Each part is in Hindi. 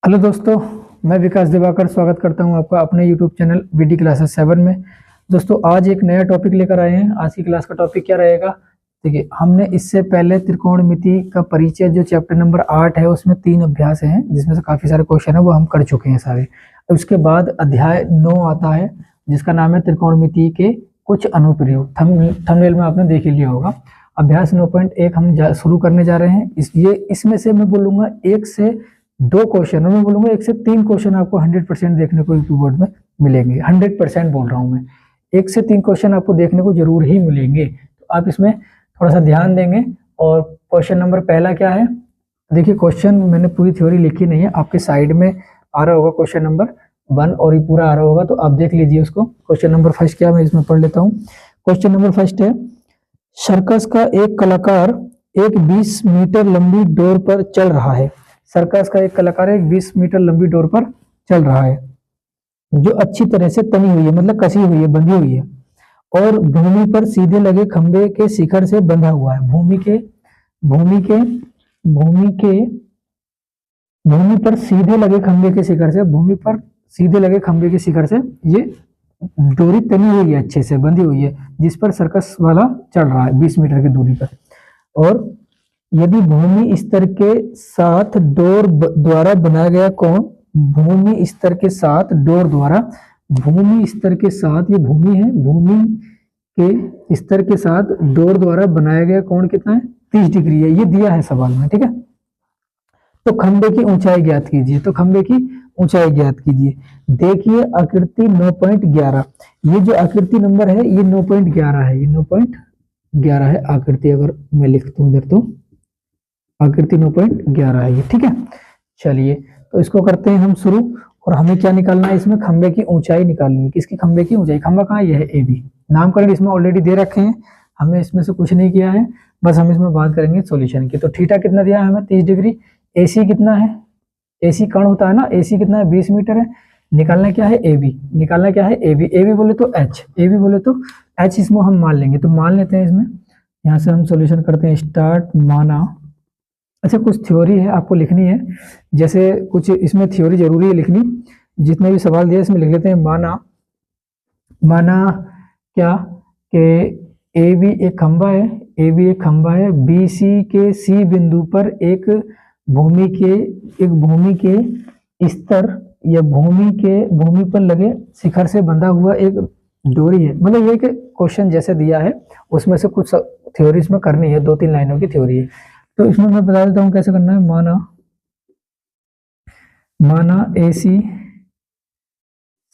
हेलो दोस्तों, मैं विकास दिवाकर स्वागत करता हूं आपका अपने यूट्यूब चैनल वीडी क्लासेस 7 में। दोस्तों आज एक नया टॉपिक लेकर आए हैं। आज की क्लास का टॉपिक क्या रहेगा? देखिए, हमने इससे पहले त्रिकोणमिति का परिचय जो चैप्टर नंबर 8 है उसमें 3 अभ्यास हैं जिसमें से काफ़ी सारे क्वेश्चन है वो हम कर चुके हैं सारे। उसके बाद अध्याय 9 आता है जिसका नाम है त्रिकोणमिति के कुछ अनुप्रयोग। थंबनेल में आपने देख ही लिया होगा। अभ्यास 9.1 हम शुरू करने जा रहे हैं। इसमें से मैं बोलूँगा 1 से 2 क्वेश्चन, मैं बोलूंगा 1 से 3 क्वेश्चन आपको 100% देखने को यूट्यूब बोर्ड में मिलेंगे। 100% बोल रहा हूं मैं, 1 से 3 क्वेश्चन आपको देखने को जरूर ही मिलेंगे। तो आप इसमें थोड़ा सा ध्यान देंगे। और क्वेश्चन नंबर पहला क्या है? देखिए, क्वेश्चन मैंने पूरी थ्योरी लिखी नहीं है, आपके साइड में आ रहा होगा क्वेश्चन नंबर 1 और ये पूरा आ रहा होगा, तो आप देख लीजिए उसको। क्वेश्चन नंबर फर्स्ट क्या, मैं इसमें पढ़ लेता हूँ। क्वेश्चन नंबर फर्स्ट है, सर्कस का एक कलाकार एक 20 मीटर लंबी डोर पर चल रहा है। सर्कस का एक कलाकार एक 20 मीटर लंबी डोर पर चल रहा है जो अच्छी तरह से तनी हुई है, मतलब कसी हुई है, बंधी हुई है, और भूमि पर सीधे लगे खंबे के शिखर से बंधा हुआ है। भूमि पर सीधे लगे खंबे के शिखर से, भूमि पर सीधे लगे खंबे के शिखर से ये डोरी तनी हुई है, अच्छे से बंधी हुई है, जिस पर सर्कस वाला चढ़ रहा है 20 मीटर की दूरी पर। और यदि भूमि स्तर के साथ डोर द्वारा बनाया गया कोण, भूमि स्तर के साथ डोर द्वारा, भूमि स्तर के साथ, ये भूमि है, भूमि के स्तर के साथ डोर द्वारा बनाया गया कोण कितना है? 30 डिग्री है। ये दिया है सवाल में, ठीक है। तो खंबे की ऊंचाई ज्ञात कीजिए। तो खंबे की ऊंचाई ज्ञात कीजिए। देखिए आकृति 9.11, ये जो आकृति नंबर है ये 9.11 है, ये 9.11 है आकृति। अगर मैं लिखता हूं इधर तो आकृति 9.11 है ये, ठीक है। चलिए, तो इसको करते हैं हम शुरू। और हमें क्या निकालना है? इसमें खंबे की ऊंचाई निकालनी है। किसकी खंबे की ऊंचाई? खंबा कहाँ है? यह है AB। नामकरण इसमें ऑलरेडी दे रखे हैं, हमने इसमें से कुछ नहीं किया है, बस हम इसमें बात करेंगे सॉल्यूशन की। तो थीटा कितना दिया है हमें? 30 डिग्री। AC कितना है? AC कण होता है ना, AC कितना है? 20 मीटर है। निकालना क्या है? AB। निकालना क्या है? AB। AB बोले तो H, AB बोले तो H, इसमें हम मान लेंगे। तो मान लेते हैं इसमें, यहाँ से हम सॉल्यूशन करते हैं। स्टार्ट, माना। अच्छा, कुछ थ्योरी है आपको लिखनी है, जैसे कुछ इसमें थ्योरी जरूरी है लिखनी। जितने भी सवाल दिए इसमें लिख लेते हैं। माना क्या कि AB एक खंबा है, AB एक खंबा है, BC के C बिंदु पर एक भूमि के स्तर या भूमि पर लगे शिखर से बंधा हुआ एक डोरी है। मतलब ये क्वेश्चन जैसे दिया है उसमें से कुछ थ्योरी इसमें करनी है, 2-3 लाइनों की थ्योरी है। तो इसमें मैं बता देता हूं कैसे करना है। माना AC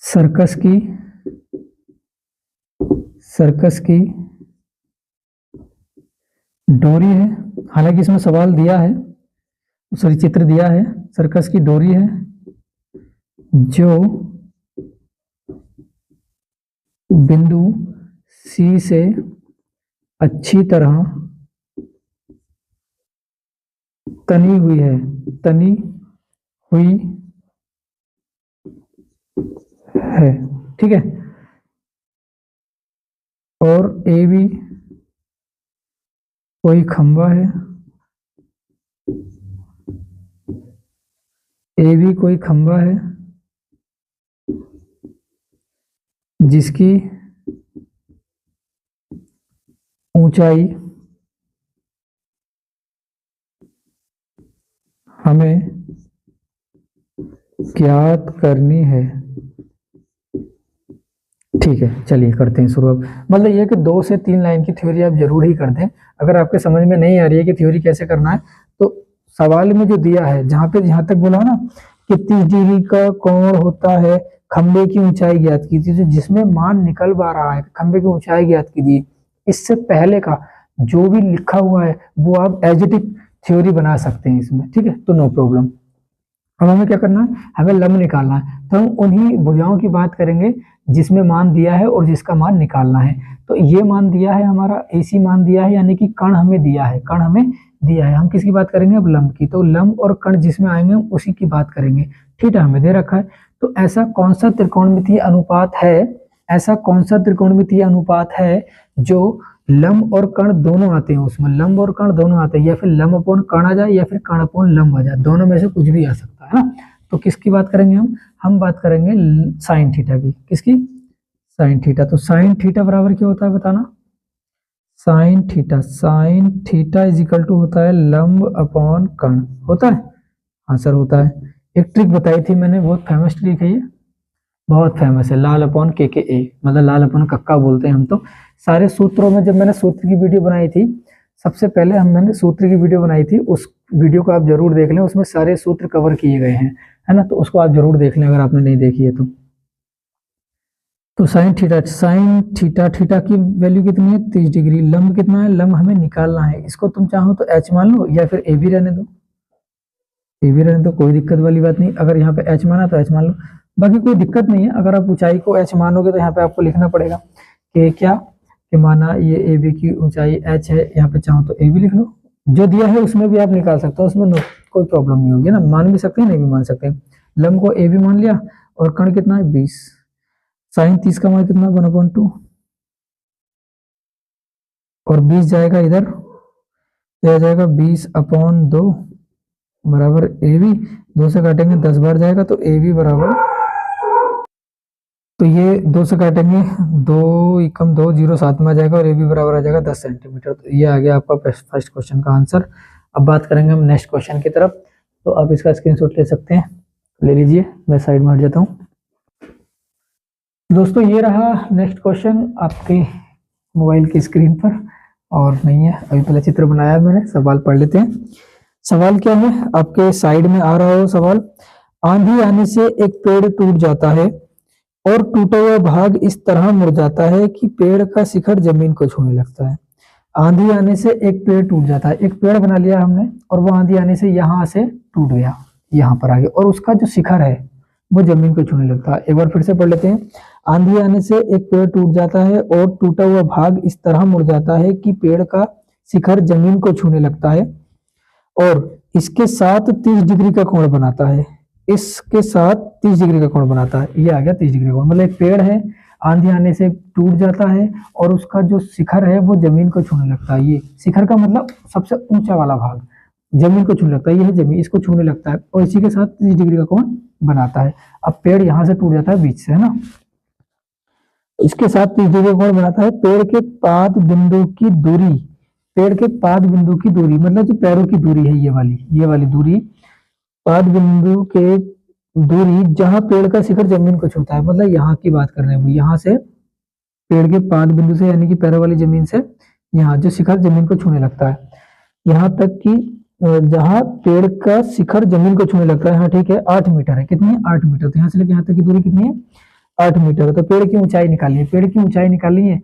सर्कस की डोरी है। हालांकि इसमें सवाल दिया है, सॉरी चित्र दिया है। सर्कस की डोरी है जो बिंदु C से अच्छी तरह तनी हुई है, ठीक है। और AB कोई खंबा है, AB कोई खंबा है जिसकी ऊंचाई हमें ज्ञात करनी है, ठीक है। चलिए करते हैं शुरू। मतलब ये कि 2 से 3 लाइन की थ्योरी आप जरूर ही कर दें। अगर आपके समझ में नहीं आ रही है कि थ्योरी कैसे करना है, तो सवाल में जो दिया है, जहां तक बोला ना कि 30 डिग्री का कोण होता है, खंबे की ऊंचाई ज्ञात कीजिए, जो जिसमें मान निकल पा रहा है खंबे की ऊंचाई ज्ञात कीजिए, इससे पहले का जो भी लिखा हुआ है वो आप एज इट इज थ्योरी बना सकते हैं इसमें, ठीक है। तो नो प्रॉब्लम। अब हमें क्या करना है? हमें लंब निकालना है। तो हम उन्हीं भुजाओं की बात करेंगे जिसमें मान दिया है और जिसका मान निकालना है। तो ये मान दिया है हमारा, AC मान दिया है, यानी कि कण हमें दिया है, हम किसकी बात करेंगे अब? लंब की। तो लंब और कण जिसमें आएंगे उसी की बात करेंगे। थीटा हमें दे रखा है। तो ऐसा कौन सा त्रिकोणमितीय अनुपात है जो लंब और कण दोनों आते हैं, उसमें लंब और कण दोनों आते हैं, या फिर लंब अपॉन कण आ जाए या फिर कण अपॉन लंब आ जाए, दोनों में से कुछ भी आ सकता है ना। तो किसकी बात करेंगे हम बात करेंगे साइन थीटा की। किसकी? Sine theta. तो साइन थीटा बराबर क्या होता है बताना? Sine theta is equal to होता है लंब अपॉन कर्ण। होता है? हाँ सर होता है। एक ट्रिक बताई थी मैंने, बहुत फेमस ट्रिक है ये, बहुत फेमस है, लाल अपॉन के ए, मतलब लाल अपॉन कक्का बोलते हैं हम। तो सारे सूत्रों में जब मैंने सूत्र की वीडियो बनाई थी, सबसे पहले मैंने सूत्र की वीडियो बनाई थी, उस वीडियो को आप जरूर देख लें, उसमें सारे सूत्र कवर किए गए हैं, है ना। तो उसको आप जरूर देख लें अगर आपने नहीं देखी है तो साइन थीटा की वैल्यू कितनी है? 30 डिग्री। लंब कितना है? लंब हमें निकालना है, इसको तुम चाहो तो एच मान लो या फिर ए भी रहने दो, कोई दिक्कत वाली बात नहीं। अगर यहाँ पे एच माना तो एच मान लो, बाकी कोई दिक्कत नहीं है। अगर आप ऊंचाई को एच मानोगे तो यहाँ पे आपको लिखना पड़ेगा कि क्या, कि माना ये ए बी की ऊंचाई एच है, यहाँ पे चाहो तो ए भी लिख लो, जो दिया है उसमें भी आप निकाल सकते हो, उसमें कोई प्रॉब्लम नहीं होगी ना, मान भी सकते हैं नहीं भी मान सकते हैं। लंब को ए भी मान लिया, और कर्ण कितना है? 20। साइन 30 का मान कितना? 1/2, और 20 जाएगा इधर, तो आ जाएगा 20/2 बराबर ए बी। 2 से काटेंगे 10 बार जाएगा, तो ए बी बराबर, तो ये 2 से काटेंगे 2 एकम 2 0 7 में आ जाएगा, और ए बी बराबर आ जाएगा 10 सेंटीमीटर। तो ये आ गया आपका फर्स्ट क्वेश्चन का आंसर। अब बात करेंगे हम नेक्स्ट क्वेश्चन की तरफ, तो आप इसका स्क्रीनशॉट ले सकते हैं, ले लीजिए, मैं साइड में हट जाता हूँ। दोस्तों ये रहा नेक्स्ट क्वेश्चन आपके मोबाइल की स्क्रीन पर, और नहीं है अभी, पहले चित्र बनाया है मैंने, सवाल पढ़ लेते हैं। सवाल क्या है? आपके साइड में आ रहा हो सवाल। आंधी आने से एक पेड़ टूट जाता है और टूटा हुआ भाग इस तरह मुड़ जाता है कि पेड़ का शिखर जमीन को छूने लगता है। आंधी आने से एक पेड़ टूट जाता है, एक पेड़ बना लिया हमने, और वो आंधी आने से यहाँ से टूट गया, यहाँ पर आ गया, और उसका जो शिखर है वो जमीन को छूने लगता है। एक बार फिर से पढ़ लेते हैं। आंधी आने से एक पेड़ टूट जाता है और टूटा हुआ भाग इस तरह मुड़ जाता है कि पेड़ का शिखर जमीन को छूने लगता है, और इसके साथ 30 डिग्री का कोण बनाता है। इसके साथ 30 डिग्री का कोण बनाता है। ये आ गया 30 डिग्री कोण, मतलब एक पेड़ है, आंधी आने से टूट जाता है, और उसका जो शिखर है वो जमीन को छूने लगता है। ये शिखर का मतलब सबसे ऊंचा वाला भाग जमीन को छूने लगता है, ये है जमीन, इसको छूने लगता है, और इसी के साथ 30 डिग्री का कोण बनाता है। अब पेड़ यहाँ से टूट जाता है बीच से, है ना, इसके साथ 30 डिग्री का कोण बनाता है। पेड़ के पाद बिंदु की दूरी, पेड़ के पाद बिंदु की दूरी मतलब जो पैरों की दूरी है, ये वाली दूरी, पाद बिंदु के दूरी जहां पेड़ का शिखर जमीन को छूता है, मतलब यहाँ की बात कर रहे हैं, यहाँ से पेड़ के पाद बिंदु से, यानी कि पैरों वाली जमीन से, यहाँ जो शिखर जमीन को छूने लगता है, यहाँ तक कि जहां पेड़ का शिखर जमीन को छूने लगता है, हाँ ठीक है, 8 मीटर है। कितनी है? 8 मीटर। तो यहाँ से लेकर यहाँ तक की दूरी कितनी है? 8 मीटर। तो पेड़ की ऊंचाई निकालनी है, पेड़ की ऊंचाई निकालनी है।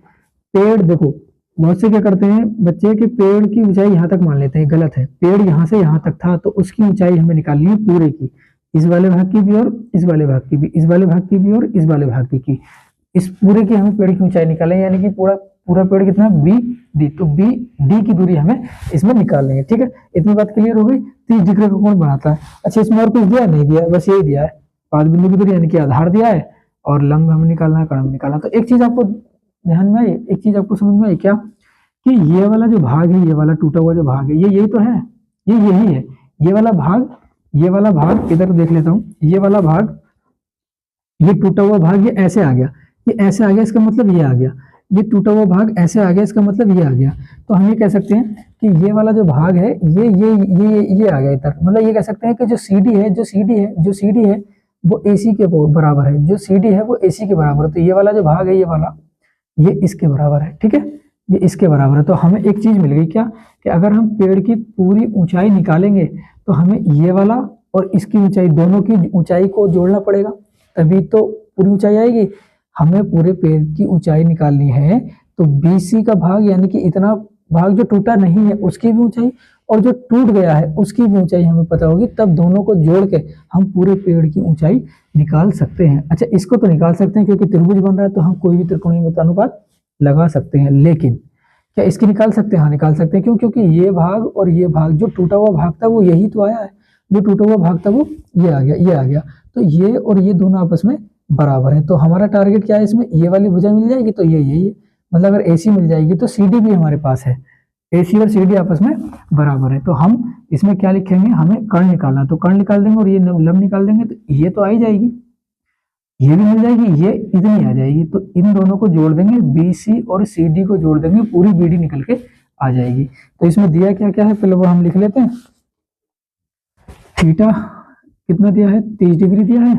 पेड़ देखो, बहुत से क्या करते हैं बच्चे के, पेड़ की ऊंचाई यहाँ तक मान लेते हैं, गलत है। पेड़ यहाँ से यहाँ तक था, तो उसकी ऊंचाई हमें निकालनी है पूरे की, इस वाले भाग की भी, और इस वाले भाग की भी, इस वाले भाग की भी, और इस वाले भाग की। इस पूरे की हमें पेड़ की ऊंचाई निकालें, यानी कि पूरा पेड़ कितना? B D. तो बी डी की दूरी हमें इसमें निकालनी है, ठीक है। इतनी बात क्लियर हो गई। 30 डिग्री का कोण बनाता है। अच्छा, इसमें और कुछ दिया? नहीं दिया, बस यही दिया है, पाद बिंदु की दूरी यानी कि आधार दिया है, और लंब हमें निकालना है, कर्ण निकालना। तो एक चीज आपको ध्यान में आई, एक चीज आपको समझ में आई क्या, कि ये वाला जो भाग है, ये वाला टूटा हुआ जो भाग है, ये यही तो है, ये यही है। ये वाला भाग इधर देख लेता हूँ, ये वाला भाग, ये टूटा हुआ भाग, ये ऐसे आ गया, ये ऐसे आ गया, इसका मतलब ये आ गया, ये टूटा हुआ भाग ऐसे आ गया, इसका मतलब ये आ गया। तो हम ये कह सकते हैं कि ये वाला जो भाग है, ये आ गया इधर, मतलब ये कह सकते हैं कि जो CD है वो AC के बराबर है, जो CD है वो AC के बराबर है। तो ये वाला जो भाग है, ये इसके बराबर है, ठीक है, ये इसके बराबर है। तो हमें एक चीज मिल गई क्या, कि अगर हम पेड़ की पूरी ऊंचाई निकालेंगे तो हमें ये वाला और इसकी ऊंचाई, दोनों की ऊंचाई को जोड़ना पड़ेगा, तभी तो पूरी ऊंचाई आएगी। हमें पूरे पेड़ की ऊंचाई निकालनी है, तो BC का भाग, यानी कि इतना भाग जो टूटा नहीं है उसकी भी ऊंचाई, और जो टूट गया है उसकी भी ऊंचाई हमें पता होगी, तब दोनों को जोड़ के हम पूरे पेड़ की ऊंचाई निकाल सकते हैं। अच्छा, इसको तो निकाल सकते हैं क्योंकि त्रिभुज बन रहा है, तो हम कोई भी त्रिकोणीय अनुपात लगा सकते हैं, लेकिन क्या इसकी निकाल सकते हैं? हाँ निकाल सकते हैं। क्यों? क्योंकि ये भाग और ये भाग, जो टूटा हुआ भाग था वो यही तो आया है, जो टूटा हुआ भाग था वो ये आ गया, तो ये और ये दोनों आपस में बराबर है। तो हमारा टारगेट क्या है इसमें? ये वाली भुजा मिल जाएगी तो ये यही है, मतलब अगर AC मिल जाएगी तो CD भी हमारे पास है, AC और CD आपस में बराबर है, तो हम इसमें क्या लिखेंगे, हमें कर्ण निकालना, तो कर्ण निकाल देंगे और ये लंब निकाल देंगे, तो ये तो आ ही जाएगी, ये भी मिल जाएगी, ये इतनी आ जाएगी, तो इन दोनों को जोड़ देंगे, BC और CD को जोड़ देंगे, पूरी BD निकल के आ जाएगी। तो इसमें दिया क्या क्या है पहले वो हम लिख लेते हैं। थीटा कितना दिया है, 30 डिग्री दिया है,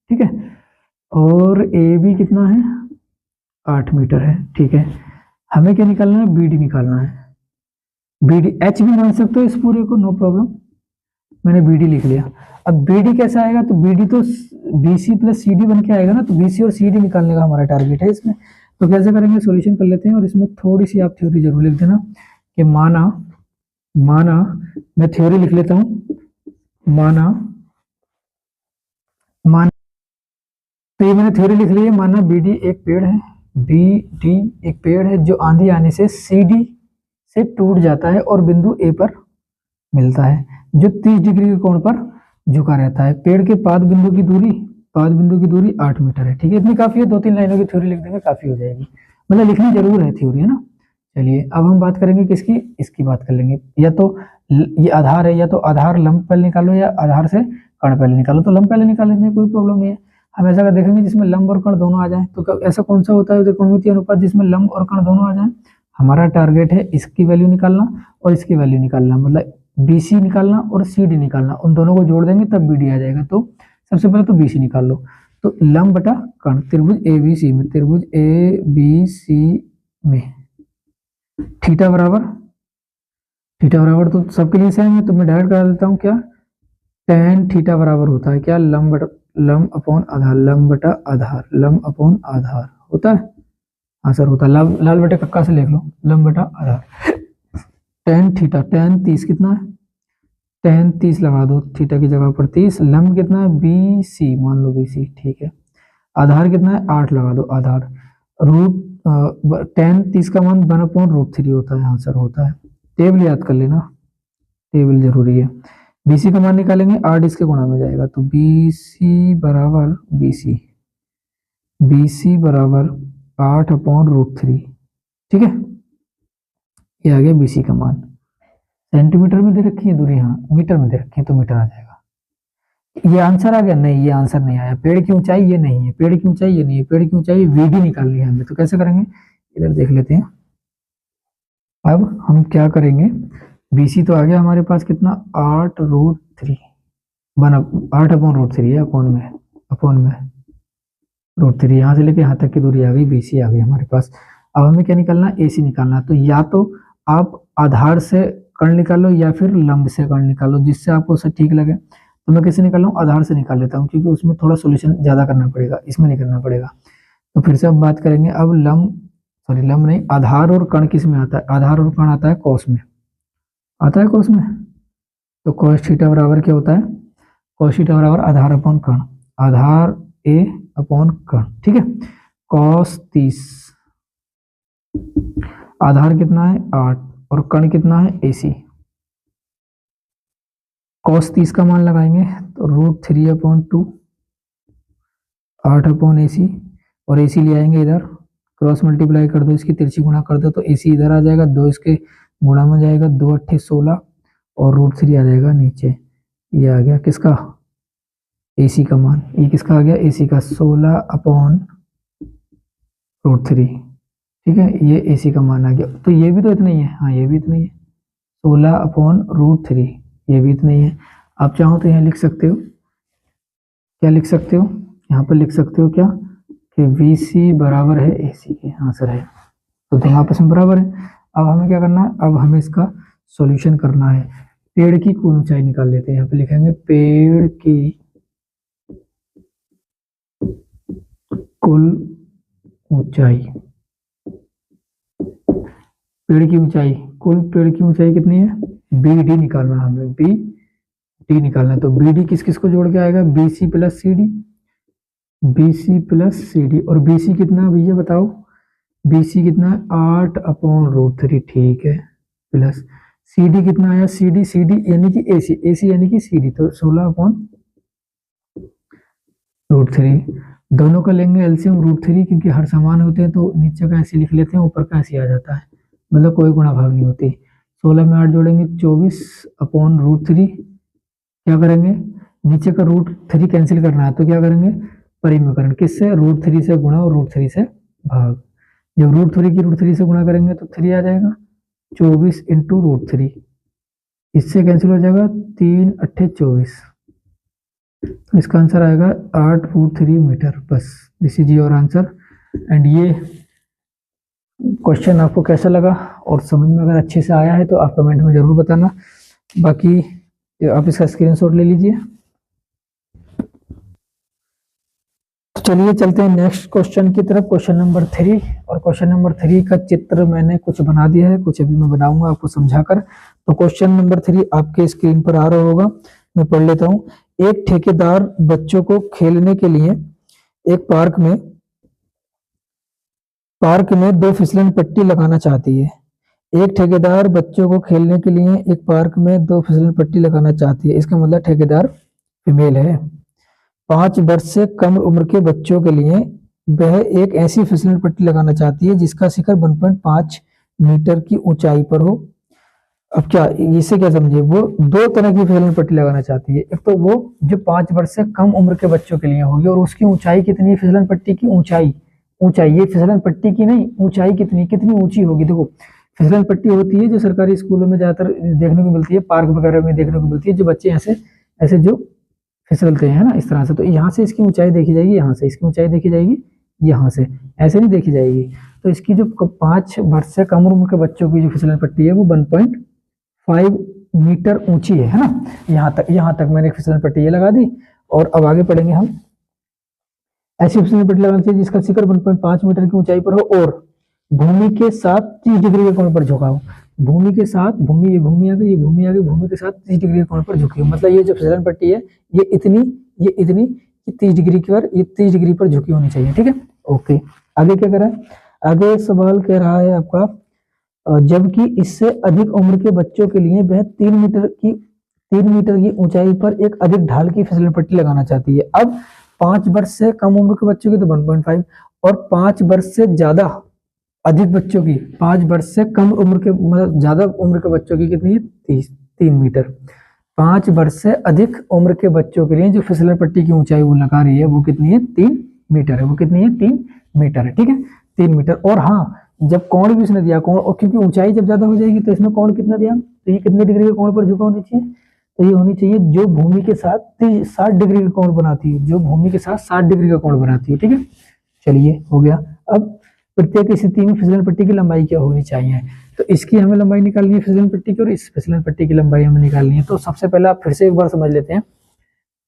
ठीक है, और AB कितना है, 8 मीटर है, ठीक है। हमें क्या निकालना है, BD निकालना है, BD H भी मान सकते हो इस पूरे को, नो प्रॉब्लम, मैंने BD लिख लिया। अब BD कैसा आएगा, तो BD तो BC प्लस CD बन के आएगा ना, तो BC और CD निकालने का हमारा टारगेट है इसमें। तो कैसे करेंगे, सॉल्यूशन कर लेते हैं, और इसमें थोड़ी सी आप थ्योरी जरूर लिख देना कि माना मैं थ्योरी लिख लेता हूं, माना तो ये मैंने थ्योरी लिख ली है, माना BD एक पेड़ है, BD एक पेड़ है जो आंधी आने से CD से टूट जाता है और बिंदु A पर मिलता है, जो 30 डिग्री के कोण पर झुका रहता है। पेड़ के पाद बिंदु की दूरी 8 मीटर है, ठीक है, इतनी काफी है, 2-3 लाइनों की थ्योरी लिख देंगे, काफी हो जाएगी, मतलब लिखनी जरूर है थ्योरी, है ना। चलिए अब हम बात करेंगे किसकी, इसकी बात कर लेंगे, या तो ये आधार है, या तो आधार लंब पहले निकालो या आधार से कर्ण पहले निकालो, तो लंब पहले निकाल लेते हैं, कोई प्रॉब्लम नहीं है। हम ऐसा देखेंगे जिसमें लंब और कर्ण दोनों आ जाए, तो ऐसा कौन सा होता है त्रिकोणमितीय अनुपात जिसमें लंब और कर्ण दोनों आ जाए, हमारा टारगेट है इसकी वैल्यू निकालना और इसकी वैल्यू निकालना, मतलब BC निकालना और CD निकालना, उन दोनों को जोड़ देंगे तब BD आ जाएगा। तो सबसे पहले तो BC निकाल लो, तो लंब बटा कर्ण, त्रिभुज ABC में थीटा बराबर तो सबके लिए सेम है, तो मैं डायरेक्ट करा देता हूँ, क्या tan थीटा बराबर होता है क्या, लंब अपॉन आधार होता है, हाँ सर होता है, लाल बटे कक्का से लिख लो, लंब बटा आधार, tan थीटा, tan 30 कितना है, tan 30 लगा दो थीटा की जगह पर 30, लंब कितना है BC, मान लो BC, ठीक है, आधार कितना है 8 लगा दो, आधार रूट tan 30 का मान 1/√3 होता है, हाँ सर होता है, टेबल याद कर लेना, टेबल जरूरी है। BC का मान निकालेंगे, 8 इसके गुणा में जाएगा, तो BC बराबर 8/√3, ठीक है, ये आ गया BC का मान। सेंटीमीटर में दे रखी है दूरी, हाँ मीटर में दे रखी है, तो मीटर आ जाएगा। ये आंसर आ गया, नहीं ये आंसर नहीं आया, पेड़ की ऊंचाई ये नहीं है, पेड़ की ऊंचाई ये नहीं है, पेड़ की ऊंचाई VD निकालनी है हमें, तो कैसे करेंगे, इधर देख लेते हैं। अब हम क्या करेंगे, BC तो आ गया हमारे पास कितना, 8√3 8/√3 है, अपॉन में √3, यहाँ से लेके यहाँ तक की दूरी आ गई, BC आ गई हमारे पास। अब हमें क्या निकालना, AC निकालना, तो या तो आप आधार से कर्ण निकालो या फिर लंब से कर्ण निकालो, जिससे आपको ठीक लगे। तो मैं कैसे निकालूं, आधार से निकाल लेता हूँ, क्योंकि उसमें थोड़ा सोल्यूशन ज्यादा करना पड़ेगा, इसमें नहीं करना पड़ेगा। तो फिर से अब बात करेंगे, अब लंब नहीं, आधार और कर्ण किस में आता है, आधार और कर्ण आता है कॉस में, तो cos थीटा बराबर क्या होता है, cos थीटा बराबर आधार अपॉन कर्ण, आधार A अपॉन कर्ण, ठीक है, cos 30, आधार कितना है 8 और कर्ण कितना है AC, cos 30 का मान लगाएंगे तो √3/2, 8/AC, और AC ले आएंगे इधर, क्रॉस मल्टीप्लाई कर दो, इसकी तिरछी गुणा कर दो, तो AC इधर आ जाएगा, 2 इसके गुणा में जाएगा, 2 8 16, और √3 आ जाएगा नीचे, ये आ गया किसका, AC का मान, ये किसका आ गया, AC का 16/√3, ठीक है, ये AC का मान आ गया। तो ये भी तो इतना ही है, हाँ ये भी इतना ही है, 16/√3, ये भी इतना ही है। आप चाहो तो यहाँ लिख सकते हो, क्या लिख सकते हो, यहाँ पर लिख सकते हो क्या, कि VC बराबर है AC के, हाँ सर है, तो दोनों आपस में बराबर है। अब हमें क्या करना है, अब हमें इसका सॉल्यूशन करना है, पेड़ की कुल ऊंचाई निकाल लेते हैं, यहाँ पे लिखेंगे पेड़ की कुल ऊंचाई, पेड़ की ऊंचाई, कुल पेड़ की ऊंचाई कितनी है, BD निकालना है हमें, BD निकालना है, तो BD किस किस को जोड़ के आएगा, BC प्लस CD, और BC कितना भैया बताओ, BC कितना है 8/√3, ठीक है, प्लस CD कितना आया, CD यानी कि AC यानी कि CD, तो 16/√3, दोनों का लेंगे एलसीएम √3, क्योंकि हर समान होते हैं तो नीचे का ऐसे लिख लेते हैं, ऊपर का ऐसे आ जाता है, मतलब कोई गुणा भाग नहीं होती। 16 में 8 जोड़ेंगे 24/√3। क्या करेंगे, नीचे का √3 कैंसिल करना है तो क्या करेंगे, परिमेयकरण किससे, √3 से गुणा और √3 से भाग। जब √3 की √3 से गुणा करेंगे तो 3 आ जाएगा, 24 इंटू √3, इससे कैंसिल हो जाएगा, 3 अट्ठे 24, तो इसका आंसर आएगा 8√3 मीटर। बस this is your answer. And ये क्वेश्चन आपको कैसा लगा और समझ में अगर अच्छे से आया है तो आप कमेंट में जरूर बताना, बाकी आप इसका स्क्रीनशॉट ले लीजिए। चलिए चलते हैं नेक्स्ट क्वेश्चन की तरफ, क्वेश्चन नंबर 3। और क्वेश्चन नंबर 3 का चित्र मैंने कुछ बना दिया है, कुछ अभी मैं बनाऊंगा आपको समझाकर। तो क्वेश्चन नंबर 3 आपके स्क्रीन पर आ रहा होगा, मैं पढ़ लेता हूँ। एक ठेकेदार बच्चों को खेलने के लिए एक पार्क में 2 फिसलन पट्टी लगाना चाहती है। एक ठेकेदार बच्चों को खेलने के लिए एक पार्क में 2 फिसलन पट्टी लगाना चाहती है, इसका मतलब ठेकेदार फीमेल है। 5 वर्ष से कम उम्र के बच्चों के लिए वह एक ऐसी फिसलन पट्टी लगाना चाहती है जिसका शिखर 1.5 मीटर की ऊंचाई पर हो। अब क्या, इससे क्या समझे, वो 2 तरह की फिसलन पट्टी लगाना चाहती है। एक तो वो जो 5 वर्ष से कम उम्र के बच्चों के लिए होगी, और उसकी ऊंचाई कितनी है, फिसलन पट्टी की ऊंचाई, ये फिसलन पट्टी की नहीं, ऊंचाई कितनी ऊंची होगी। देखो फिसलन पट्टी होती है जो सरकारी स्कूलों में ज्यादातर देखने को मिलती है, पार्क वगैरह में देखने को मिलती है, जो बच्चे ऐसे जो फिसलते हैं ना, इस तरह से। तो यहाँ से इसकी ऊंचाई देखी जाएगी, यहाँ से इसकी ऊंचाई देखी जाएगी, यहाँ से ऐसे नहीं देखी जाएगी। तो इसकी जो 5 वर्ष से कम उम्र के बच्चों की जो फिसलन पट्टी है वो 1.5 मीटर ऊंची है ना। यहाँ तक मैंने फिसलन पट्टी ये लगा दी। और अब आगे पढ़ेंगे हम। ऐसी फिसलन पट्टी लगानी चाहिए जिसका शिखर 1.5 मीटर की ऊंचाई पर हो और भूमि के साथ 30 डिग्री के कोण पर झुका हो। भूमि के साथ, ये भूमि आ गई, भूमि के साथ 30 डिग्री के कोण पर झुकी हो। मतलब ये जो फिसलन पट्टी है ये इतनी 30 डिग्री पर, ये 30 डिग्री पर झुकी होनी चाहिए, ठीक है। ओके, आगे क्या करा है, आगे सवाल कह रहा है आपका, जबकि इससे अधिक उम्र के बच्चों के लिए वह 3 मीटर की ऊंचाई पर एक अधिक ढाल की फिसलन पट्टी लगाना चाहती है। अब 5 वर्ष से कम उम्र के बच्चों की तो 1.5, और 5 वर्ष से ज्यादा अधिक बच्चों की, 5 वर्ष से कम उम्र के, मतलब ज्यादा उम्र के बच्चों की कितनी है, 3 मीटर। 5 वर्ष से अधिक उम्र के बच्चों के लिए जो फिसलन पट्टी की ऊंचाई वो लगा रही है वो कितनी है, 3 मीटर है। वो कितनी है, 3 मीटर है, ठीक है, 3 मीटर। और हाँ, जब कोण भी उसने दिया, कोण, और क्योंकि ऊंचाई जब ज्यादा हो जाएगी तो इसमें कोण कितना दिया, तो ये कितने डिग्री के कोण पर झुका होनी चाहिए, तो ये होनी चाहिए जो भूमि के साथ 60 डिग्री का कोण बनाती है, जो भूमि के साथ 60 डिग्री का कोण बनाती है, ठीक है। चलिए हो गया। अब प्रत्येक स्थिति में फिसलन पट्टी की लंबाई क्या होनी चाहिए, तो इसकी हमें लंबाई निकालनी है फिसलन पट्टी की, और इस फिसलन पट्टी की लंबाई हमें निकालनी है। तो सबसे पहले आप फिर से एक बार समझ लेते हैं।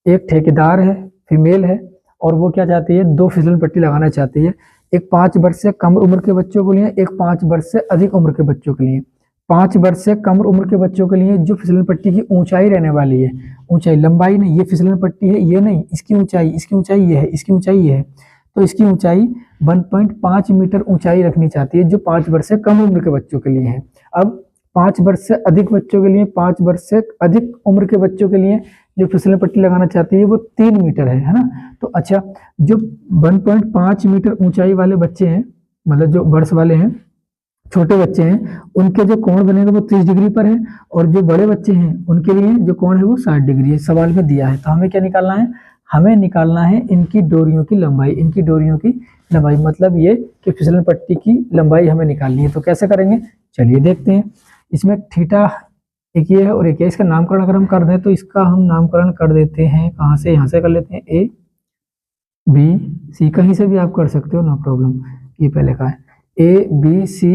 एक ठेकेदार है, फीमेल है, और वो क्या चाहती है, 2 फिसलन पट्टी लगाना चाहती है। एक 5 वर्ष से कम उम्र के बच्चों के लिए, एक 5 वर्ष से अधिक उम्र के बच्चों के लिए। 5 वर्ष से कम उम्र के बच्चों के लिए जो फिसलन पट्टी की ऊंचाई रहने वाली है, ऊंचाई, लंबाई नहीं, ये फिसलन पट्टी है, ये नहीं, इसकी ऊंचाई ये है, इसकी ऊंचाई ये है, तो इसकी ऊंचाई 1.5 मीटर ऊंचाई रखनी चाहती है, जो 5 वर्ष से कम उम्र के बच्चों के लिए है। अब 5 वर्ष से अधिक बच्चों के लिए, 5 वर्ष से अधिक उम्र के बच्चों के लिए जो फिसलन पट्टी लगाना चाहती है वो 3 मीटर है ना। तो अच्छा, जो 1.5 मीटर ऊंचाई वाले बच्चे हैं, मतलब जो वर्ष वाले हैं, छोटे बच्चे हैं, उनके जो कोण बनेगा वो 30 डिग्री पर है, और जो बड़े बच्चे हैं उनके लिए जो कोण है वो 60 डिग्री है, सवाल में दिया है। तो हमें क्या निकालना है, हमें निकालना है इनकी डोरियों की लंबाई, मतलब ये कि फिसलन पट्टी की लंबाई हमें निकालनी है। तो कैसे करेंगे, चलिए देखते हैं। इसमें थीटा एक ये है और एक ये, इसका नामकरण अगर हम कर दें तो इसका हम नामकरण कर देते हैं, कहाँ से, यहाँ से कर लेते हैं, A B C, कहीं से भी आप कर सकते हो, नो प्रॉब्लम। ये पहले का है A B C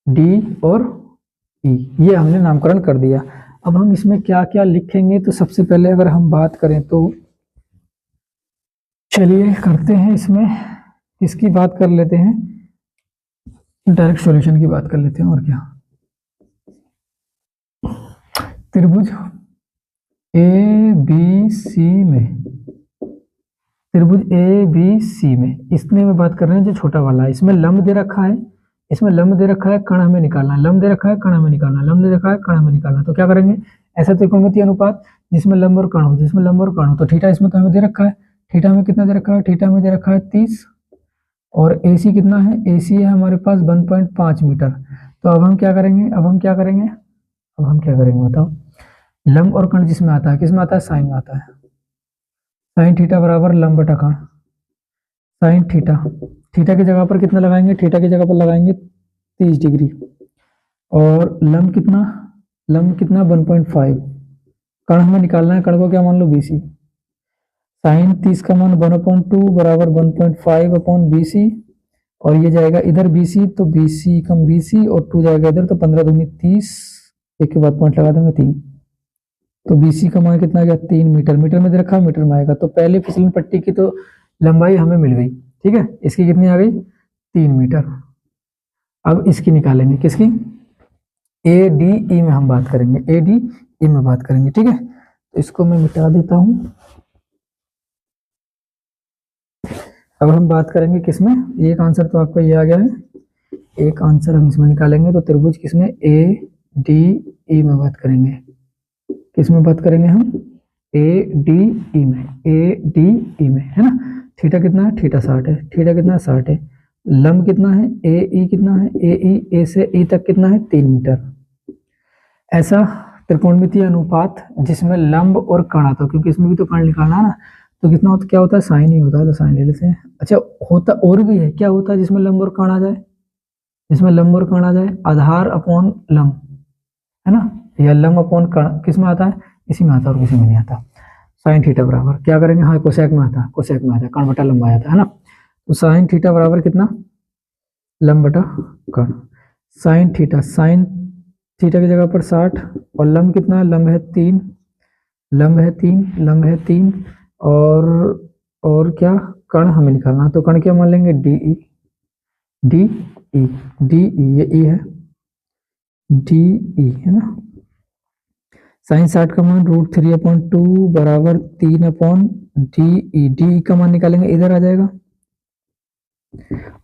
D और E, ये हमने नामकरण कर दिया। अब हम इसमें क्या क्या लिखेंगे, तो सबसे पहले अगर हम बात करें तो चलिए करते हैं, इसमें किसकी बात कर लेते हैं, डायरेक्ट सॉल्यूशन की बात कर लेते हैं। और क्या, त्रिभुज ABC में, त्रिभुज ABC में, इसमें मैं बात कर रहे हैं जो छोटा वाला है, इसमें लंब दे रखा है, कण हमें निकालना है, लंब दे रखा है, कण हमें निकालना। तो क्या करेंगे, ऐसा त्रिकोणमितीय अनुपात जिसमें लंब और कण हो, तो थीटा इसमें तो हमें दे रखा है, थीटा में कितना दे रखा है, थीटा में दे रखा है 30, और AC कितना है, AC है हमारे पास 1.5 मीटर। तो अब हम क्या करेंगे, अब हम क्या करेंगे बताओ। लंब और कर्ण जिसमें आता है, किसमें आता है, साइन में आता है। साइन थीटा बराबर लंब बटा कर्ण। साइन थीटा, थीटा की जगह पर कितना लगाएंगे, थीटा की जगह पर लगाएंगे 30 डिग्री। और लंब कितना 1.5। कर्ण हमें निकालना है, कर्ण को क्या मान लो BC। साइन 30 का मान 1/2 बराबर 1.5 अपॉन BC। और ये जाएगा इधर BC, तो BC कम BC और 2 जाएगा इधर, तो 15 दूनी 30, एक के बाद पॉइंट लगा देंगे 3। तो BC का मान कितना आ गया, 3 मीटर। मीटर में दे रखा, मीटर में आएगा। तो पहले फिसलन पट्टी की तो लंबाई हमें मिल गई, ठीक है। इसकी कितनी आ गई, 3 मीटर। अब इसकी निकालेंगे, किसकी, ADE में हम बात करेंगे, ADE में बात करेंगे, ठीक है। तो इसको मैं मिटा देता हूं। अब हम बात करेंगे किसमें, एक आंसर तो आपका ये आ गया है, एक आंसर हम इसमें निकालेंगे। तो त्रिभुज किसमें, ADE में बात करेंगे। किसमें बात करेंगे हम, ADE में, ADE में, है ना। थीटा कितना है, थीटा 60 है। थीटा कितना 60 है। लंब कितना है, AE कितना है, AE A से E तक कितना है, 3 मीटर। ऐसा त्रिकोणमितीय अनुपात जिसमें लंब और कर्ण आता है, क्योंकि इसमें भी तो कर्ण निकालना है ना। तो कितना होता, क्या होता है, साइन ही होता है। तो साइन ले लेते हैं। अच्छा, होता और भी है, क्या होता है जिसमें लंब और कर्ण आ जाए, जिसमें लंब और कर्ण आ जाए, आधार अपॉन लंब, है ना, या लंब अपॉन कर्ण, किस में आता है, इसी में आता है और किसी में नहीं आता। साइन थीटा बराबर क्या करेंगे, हाँ कोसेक में आता है, कोसेक में आता है, कर्ण बटा लंब आ जाता है ना। तो साइन थीटा बराबर कितना, लंब बटा कर्ण। साइन थीटा की जगह पर 60 और लंब कितना है, लंब है 3, लंब है 3, लंब है 3। और क्या, कर्ण हमें निकालना, तो कर्ण क्या मान लेंगे, DE, ये E है, DE है ना। साइन 60 का मान √3/2 बराबर 3/DE। DE का मान निकालेंगे, इधर आ जाएगा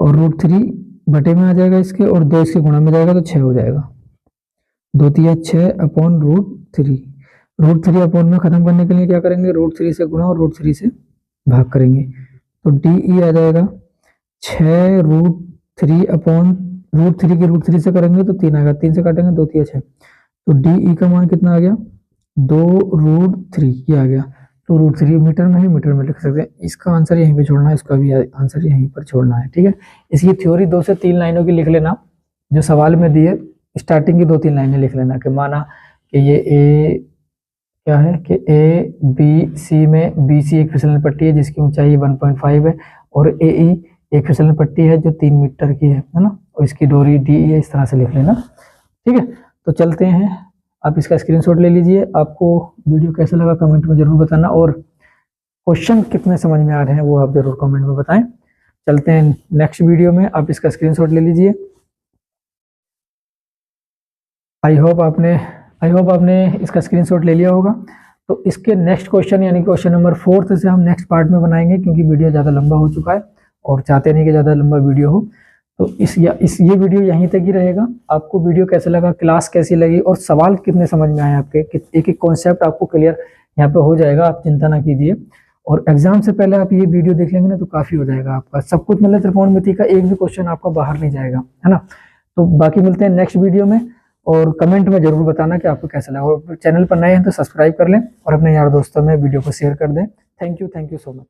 और √3 बटे में आ जाएगा इसके, और 2 इसके गुणा में जाएगा तो 6 हो जाएगा। 2 तिया 6/√3। √3 अपॉन में खत्म करने के लिए क्या करेंगे, √3 से गुणा और √3 से भाग करेंगे। तो DE आ जाएगा 6√3 अपॉन √3 के √3 से करेंगे तो 3 आएगा, 3 से काटेंगे 2 तिया 6। तो DE का मान कितना आ गया, 2√3 ये आ गया। तो √3 मीटर में है, मीटर में लिख सकते हैं। इसका आंसर यहीं पे छोड़ना है, इसका भी आंसर यहीं पर छोड़ना है, ठीक है। इसकी थ्योरी 2 से 3 लाइनों की लिख लेना, जो सवाल में दिए स्टार्टिंग की 2-3 लाइनें लिख लेना कि माना कि ये A क्या है कि ABC में BC एक फिसलन पट्टी है जिसकी ऊंचाई 1.5 है, और AE एक फिसलन पट्टी है जो 3 मीटर की है ना, और इसकी डोरी DE है। इस तरह से लिख लेना, ठीक है। तो चलते हैं, आप इसका स्क्रीनशॉट ले लीजिए। आपको वीडियो कैसा लगा कमेंट में जरूर बताना, और क्वेश्चन कितने समझ में आ रहे हैं वो आप जरूर कमेंट में बताएं। चलते हैं नेक्स्ट वीडियो में, आप इसका स्क्रीनशॉट ले लीजिए। आई होप आपने इसका स्क्रीनशॉट ले लिया होगा। तो इसके नेक्स्ट क्वेश्चन यानी क्वेश्चन नंबर 4 से हम नेक्स्ट पार्ट में बनाएंगे, क्योंकि वीडियो ज़्यादा लंबा हो चुका है और चाहते नहीं कि ज़्यादा लंबा वीडियो हो। तो ये वीडियो यहीं तक ही रहेगा। आपको वीडियो कैसा लगा, क्लास कैसी लगी और सवाल कितने समझ में आए आपके, एक एक कॉन्सेप्ट आपको क्लियर यहाँ पे हो जाएगा, आप चिंता ना कीजिए। और एग्जाम से पहले आप ये वीडियो देख लेंगे ना तो काफ़ी हो जाएगा आपका सब कुछ, मतलब त्रिकोणमिति का एक भी क्वेश्चन आपका बाहर नहीं जाएगा, है ना। तो बाकी मिलते हैं नेक्स्ट वीडियो में, और कमेंट में जरूर बताना कि आपको कैसा लगा। और चैनल पर नए हैं तो सब्सक्राइब कर लें और अपने यार दोस्तों में वीडियो को शेयर कर दें। Thank you so much.